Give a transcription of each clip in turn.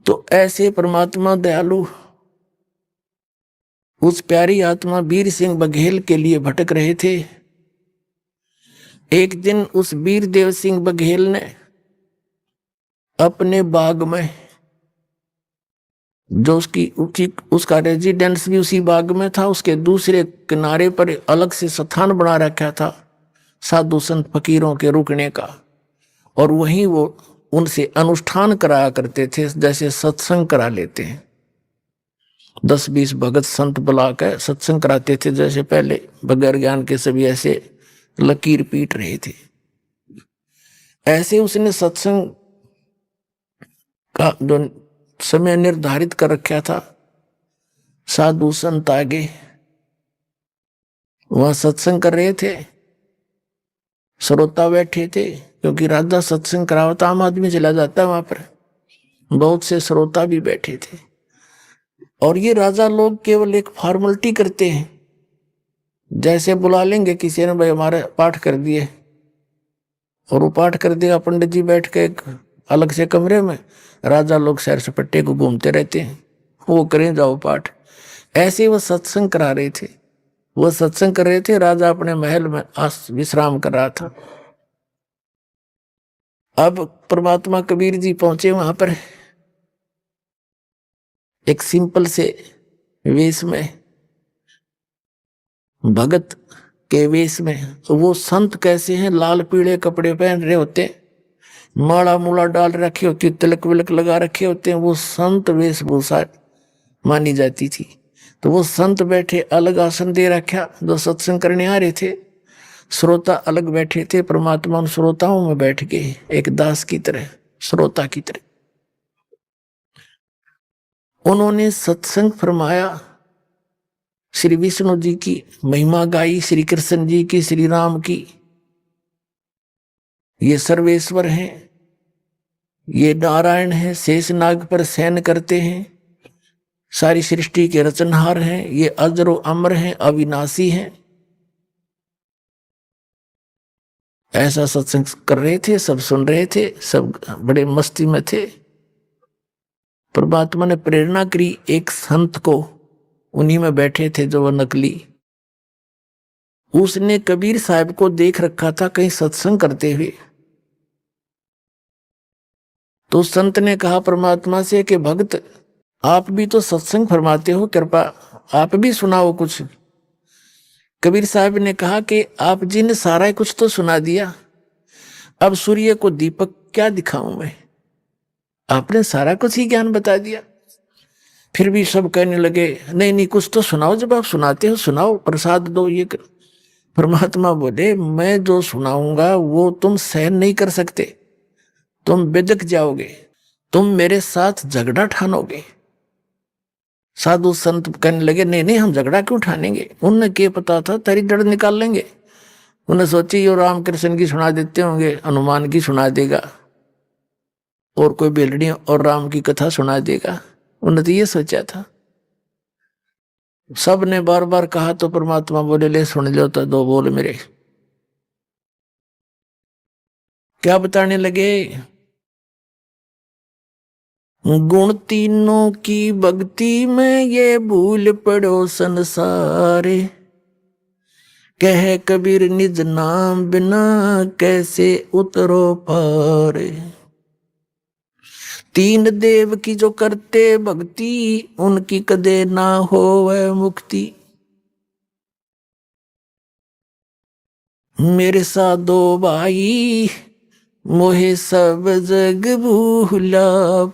तो ऐसे परमात्मा दयालु उस प्यारी आत्मा वीर सिंह बघेल के लिए भटक रहे थे। एक दिन उस वीर देव सिंह बघेल ने अपने बाग में, जो उसका रेजिडेंस भी उसी बाग में था, उसके दूसरे किनारे पर अलग से स्थान बना रखा था साधु संत फकीरों के रुकने का, और वहीं वो उनसे अनुष्ठान कराया करते थे, जैसे सत्संग करा लेते हैं। 10-20 भगत संत बुला कर सत्संग कराते थे, जैसे पहले बगैर ज्ञान के सभी ऐसे लकीर पीट रहे थे। ऐसे उसने सत्संग का जो समय निर्धारित कर रखा था, साधु संत आगे वहां सत्संग कर रहे थे, श्रोता बैठे थे, क्योंकि राजा सत्संग करावता आम आदमी चला जाता है वहां पर, बहुत से श्रोता भी बैठे थे। और ये राजा लोग केवल एक फॉर्मेलिटी करते हैं, जैसे बुला लेंगे किसी ने, भाई हमारे पाठ कर दिए, और वो पाठ कर दिया, पंडित जी बैठ के एक अलग से कमरे में, राजा लोग सैर सपट्टे को घूमते रहते हैं, वो करें जाओ पाठ। ऐसे वो सत्संग करा रहे थे, वो सत्संग कर रहे थे, राजा अपने महल में विश्राम कर रहा था। अब परमात्मा कबीर जी पहुंचे वहां पर, एक सिंपल से वेश में, भगत के वेश में। वो संत कैसे हैं, लाल पीले कपड़े पहन रहे होते, माला मूला डाल रखे होती, तिलक विलक लगा रखे होते हैं, वो संत वेशभूषा मानी जाती थी। तो वो संत बैठे, अलग आसन दे रखा, जो सत्संग करने आ रहे थे। श्रोता अलग बैठे थे, परमात्मा उन श्रोताओं में बैठ गए, एक दास की तरह, श्रोता की तरह। उन्होंने सत्संग फरमाया, श्री विष्णु जी की महिमा गाई, श्री कृष्ण जी की, श्री राम की। ये सर्वेश्वर हैं, ये नारायण हैं, शेषनाग पर शयन करते हैं, सारी सृष्टि के रचनहार हैं, ये अजर अमर हैं, अविनाशी हैं। ऐसा सत्संग कर रहे थे, सब सुन रहे थे, सब बड़े मस्ती में थे। परमात्मा ने प्रेरणा करी एक संत को, उन्हीं में बैठे थे जो वो नकली, उसने कबीर साहब को देख रखा था कहीं सत्संग करते हुए। तो संत ने कहा परमात्मा से कि भक्त आप भी तो सत्संग फरमाते हो, कृपा आप भी सुनाओ कुछ। कबीर साहब ने कहा कि आप जी ने सारा कुछ तो सुना दिया, अब सूर्य को दीपक क्या दिखाऊं मैं, आपने सारा कुछ ही ज्ञान बता दिया। फिर भी सब कहने लगे नहीं नहीं कुछ तो सुनाओ, जब आप सुनाते हो सुनाओ, प्रसाद दो, ये कर। परमात्मा बोले मैं जो सुनाऊंगा वो तुम सहन नहीं कर सकते, तुम बिदक जाओगे, तुम मेरे साथ झगड़ा ठानोगे। साधु संत कहने लगे नहीं नहीं हम झगड़ा क्यों ठानेंगे, उन्हें क्या पता था तेरी जड़ निकाल लेंगे। उन्हें सोची यो रामकृष्ण की सुना देते होंगे, हनुमान की सुना देगा, और कोई बेलड़ी और राम की कथा सुना देगा, उन्हें तो ये सोचा था। सब ने बार बार कहा तो परमात्मा बोले ले सुन लो तो दो बोल मेरे। क्या बताने लगे, गुण तीनों की भक्ति में ये भूल पड़ो संसारे, कह कबीर निज नाम बिना कैसे उतरो पारे। तीन देव की जो करते भक्ति, उनकी कदे ना होवे मुक्ति। मेरे साथ दो भाई मोहे सब जग भूला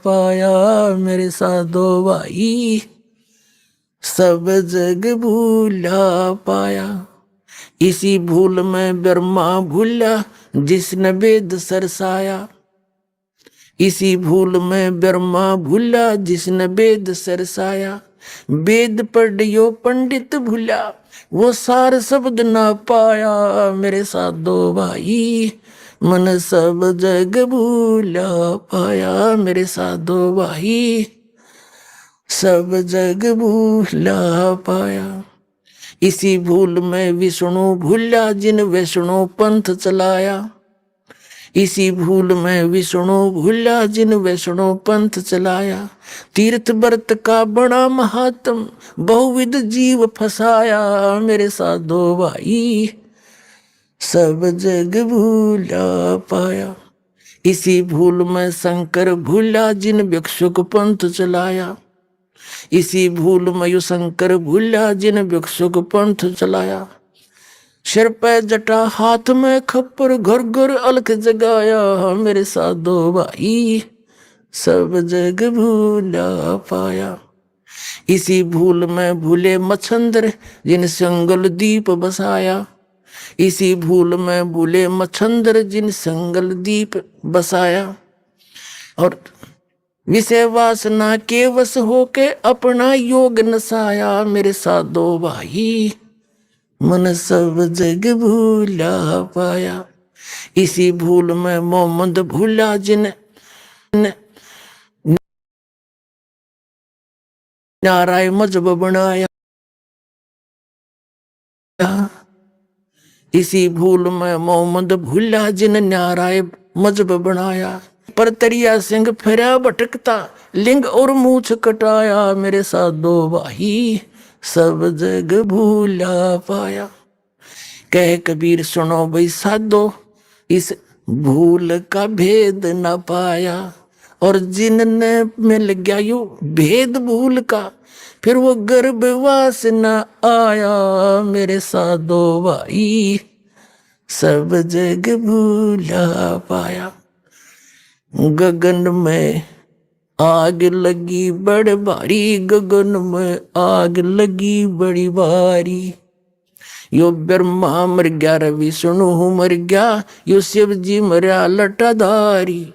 पाया, मेरे साथ दो भाई सब जग भूला पाया। इसी भूल में ब्रह्मा भूला जिसने वेद सरसाया, इसी भूल में ब्रह्मा भूला जिसने वेद सरसाया। वेद पढ़ियो पंडित भूला वो सार शब्द ना पाया, मेरे साथ दो भाई मन सब जग भूला पाया, मेरे साथ दो भाई सब जग भूला पाया। इसी भूल में विष्णु भूला जिन वैष्णो पंथ चलाया, इसी भूल में विष्णु भूला जिन वैष्णो पंथ चलाया। तीर्थ व्रत का बड़ा महात्म बहुविध जीव फसाया। मेरे साधो भाई सब जग भूला पाया। इसी भूल में शंकर भूला जिन भिक्षुक पंथ चलाया। इसी भूल में यु शंकर भूला जिन भिक्षुक पंथ चलाया। सिर पे जटा हाथ में खप्पर घर घर अलख जगाया। मेरे साधो भाई सब जग भूला पाया। इसी भूल में भूले मच्छंदर जिन संगल दीप बसाया। इसी भूल में भूले मच्छंदर जिन संगल दीप बसाया। और विषय वासना के वश होके अपना योग नसाया। मेरे साधो भाई मन सब जग भूला पाया। इसी भूल में मोहम्मद भूला जिन नाराय मजहब बनाया। इसी भूल में मोहम्मद भूला जिन न्याराय मजहब बनाया। पर तरिया सिंह फिरा भटकता लिंग और मूछ कटाया। मेरे साधो भाई सब जग भूला पाया। कह कबीर सुनो भाई साधो इस भूल का भेद न पाया। और जिनने मिल गया यू भेद भूल का फिर वो गर्भवास न आया। मेरे साधो भाई सब जग भूला पाया। गगन में आग लगी बड़ भारी। गगन में आग लगी बड़ी भारी। यो ब्रह्मा मर गया रे विष्णु मर गया। यो शिव जी मरया लटाधारी।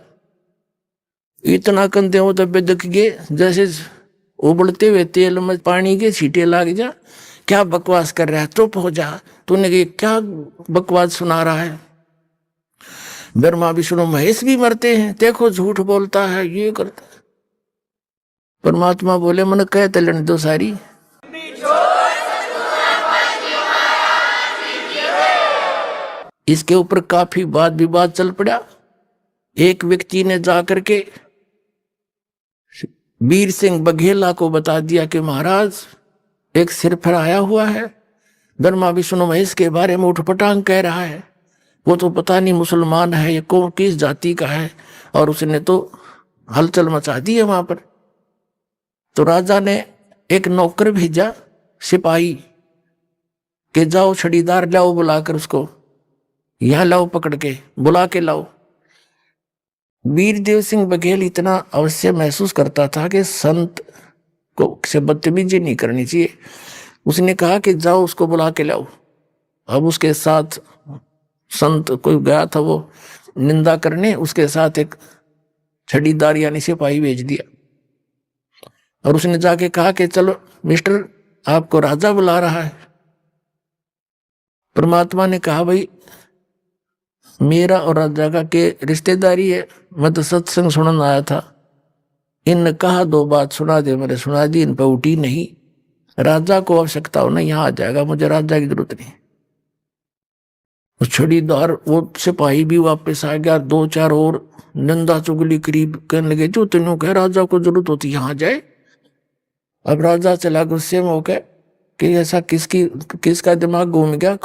इतना कंधे हो तो बेदक गए जैसे उबलते हुए तेल में पानी के छींटे लाग जा। क्या बकवास कर रहा है चुप हो जा। तूने क्या बकवास सुना रहा है। ब्रह्मा विष्णु महेश भी मरते हैं देखो झूठ बोलता है ये करता है। परमात्मा बोले मन कह तलन दो सारी। इसके ऊपर काफी वाद विवाद चल पड़ा। एक व्यक्ति ने जाकर के वीर सिंह बघेला को बता दिया कि महाराज एक सिर फहराया हुआ है ब्रह्मा विष्णु महेश के बारे में उठपटांग कह रहा है। वो तो पता नहीं मुसलमान है या कौन किस जाति का है। और उसने तो हलचल मचा दी है वहां पर। तो राजा ने एक नौकर भेजा सिपाही के जाओ छड़ीदार लाओ बुलाकर उसको यहां लाओ पकड़ के बुला के लाओ। वीरदेव सिंह बघेल इतना अवश्य महसूस करता था कि संत को से बदतमीजी नहीं करनी चाहिए। उसने कहा कि जाओ उसको बुला के लाओ। अब उसके साथ संत कोई गया था वो निंदा करने। उसके साथ एक छड़ीदार यानी सिपाही भेज दिया। और उसने जाके कहा कि चलो मिस्टर आपको राजा बुला रहा है। परमात्मा ने कहा भाई मेरा और राजा का के रिश्तेदारी है। मैं तो सत्संग सुनने आया था। इन कहा दो बात सुना दे मैंने सुना दी। इन पर उठी नहीं। राजा को आवश्यकता हो ना यहाँ आ जाएगा मुझे राजा की जरूरत नहीं। छड़ीदार वो सिपाही भी वापस आ गया। दो चार और निंदा चुगली करीब करने लगे। जो तेनों कह राजा को जरूरत होती यहाँ जाए। अब राजा चला गुस्से में होकर कि ऐसा किसका दिमाग घूम गया।